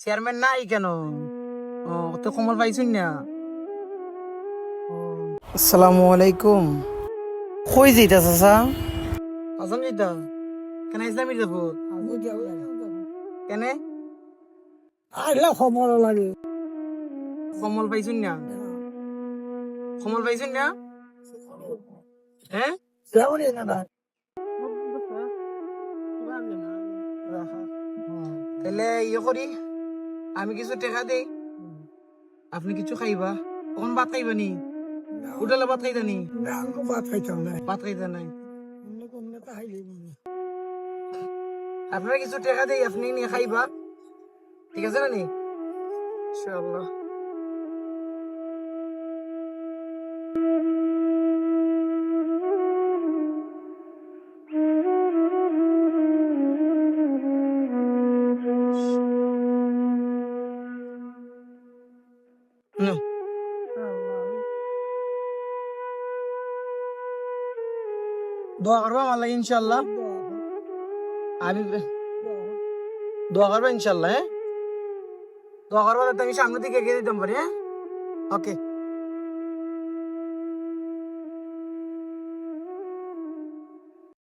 Chairman নাই কেন? ও তো কমল পাইছুন না। আসসালামু আলাইকুম। কই যাইতা চাচা? আসাম যাইতা কেন? ইসলাম মির্জাপুর কেন? আইলা খবর লাগে কমল পাইছুন না? কমল পাইছুন না? হ্যাঁ, যাবনি না তাহলে ইয়ে করি, আমি কিছু টাকা দেই, আপনি কিছু খাইবা। কখন ভাত খাইবা নি? হোটেলে ভাত খাইতা নি? না বাত খাইতাম না ভাত খাইতা নাই? কোন খাইলে আপনারা কিছু টাকা দেই, আপনি নিয়ে খাইবা, ঠিক আছে না নি? ইনশাআল্লাহ। নো, দোয়া করবা আমার লাগে ইনশাআল্লাহ। আমি দোয়া করবা ইনশাআল্লাহ। হ্যাঁ, দোয়া করবা যাতে আমি সামনে দিকে এগিয়ে দিতাম পারি। হ্যাঁ, ওকে।